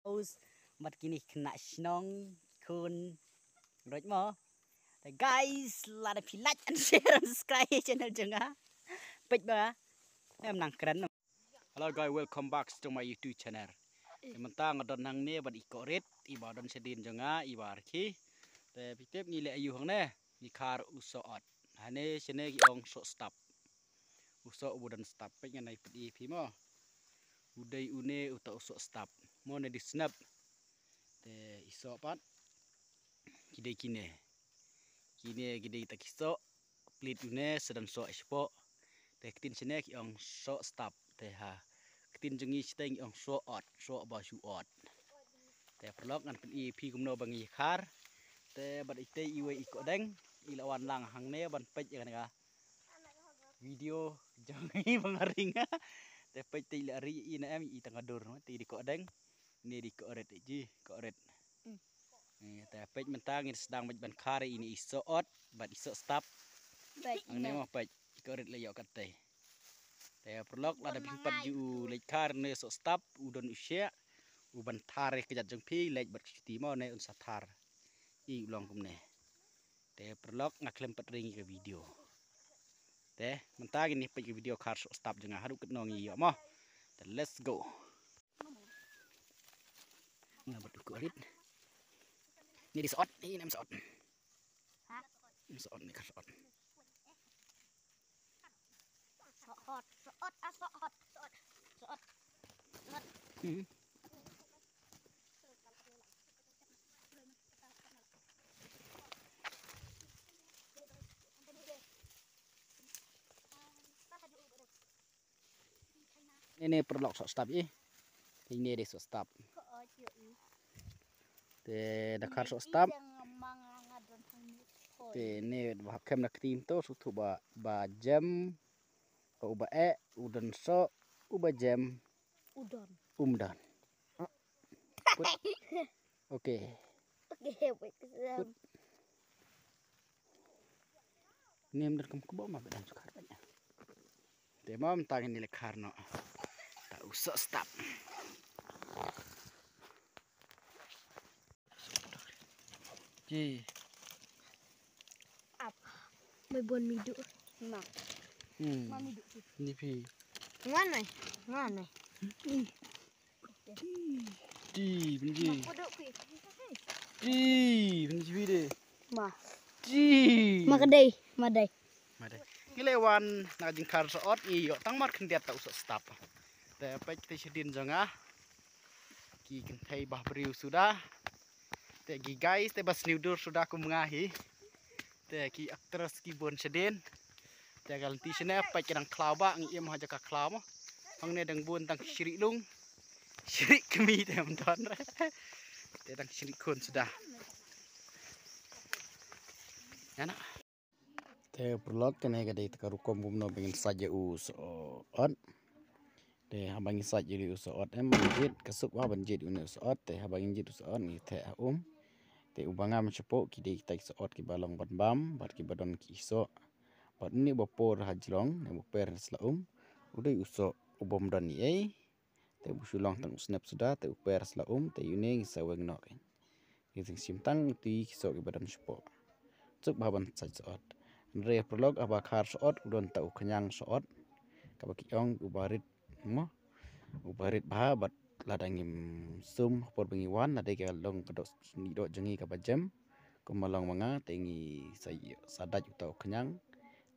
Aus mat kini kena snong kun roj mo. Guys, lada pi like and share and subscribe channel jenga. Pej ba em nang keren. Hello guys, welcome back to my YouTube channel. Mentang ngadon nang ne bad iko rit iba don sedin jenga iba arki. Te pitep ni le ayu hang ne ni kar usoot. Hane sene ki ong so stop. Uso udan stop pej nganai pedi pi mo. Udai une uta uso stop. Mo ne di snap. Te iso pat kidai kine. Kine kidai tak iso plit une sedan so expo. Te ketin sene ki ong so stop te ha. Ketin jengi steng ong so ot so ba su ot. Te perlok ngan pi pi kumno bangi kar. Te bad ite iwe iko deng ilawan lang hang ne ban pej kan ga. Video jangi bangaringa. Te pej te lari ina em i tangadur ti di ko deng. Ni di ko ret ji ko ret. Te pej mentang sedang ban kar ini iso ot bad iso stop. Ang ne mo pej ko ret le yo kate. Te perlok lada pimpat ju lek kar ne so stop udon usia uban thare kejat jeng pi lek ber cuti mo ne unsa thar i ulong kum ne. Te perlok ngaklem pat ring ke video. Te mentang ini pej video kar so stop jeng haru ket nong yo mo. Te let's go. Ngabat ko rit. Ni di sot, ni nem sot. Ha? Ni sot ni kar sot. Sot, sot. Ini perlok so stop i. Ini di so stop. Te dakar so stop. Te ne kem nak tim to sutu ba jam uba udan so uba jam Udon. umdan. Oke. Ini amdan kem kebo ma bedan sukar banyak. Te mam tangin ni lekar no. Tak usah stop. Ji. May buwan mido. Na. Mamido. Ni pi. Ngano? Ji, benji. Kodok pi. Ji, benji pi de. Ma. Ji. Madai. Made. Kilewan na jingkar soot i yo tang mar kendiat tak usah stop. Te pej te sedin janga. Ki kentai bah beriu sudah. Te gi guys te bas niudur sudah aku mengahi. Te ki aktris ki bon sedin. Te galanti sene pej kadang klau ba ngi em haja ka klau mo. Hang ne dang bon tang sirik lung. Sirik kemi te mendon. Te tang sirik kun sudah. Yana. Te perlok kene gade takarukom bumno bengin saja so on. Te habang saja di so on em banjit kasuk wa banjit une so on te habang jit so on ni te te ubangam cepo kide kita so on ki balong ban bam bar ki badon ki so. Bat ni bopor hajlong ne boper slaum udah uso ubom don ni te busulong tang snap sudah te uper slaum te yune saweng no kan. Kising simtang ti so ki badon cepo. Cuk baban saja so on. Re prolog abakar soot udon tau kenyang soot kabaki ong ubarit mo ubarit bahabat ladangim sum por bengiwan nade ke long kedok nido jengi kabajem kumalong manga tengi sadat utau kenyang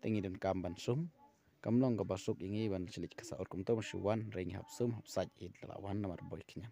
tengi dan kamban sum kamlong kabasuk ingi ban silik kasaot kumto masyuwan ring hap sum hap saj lawan nomor boy kenyang.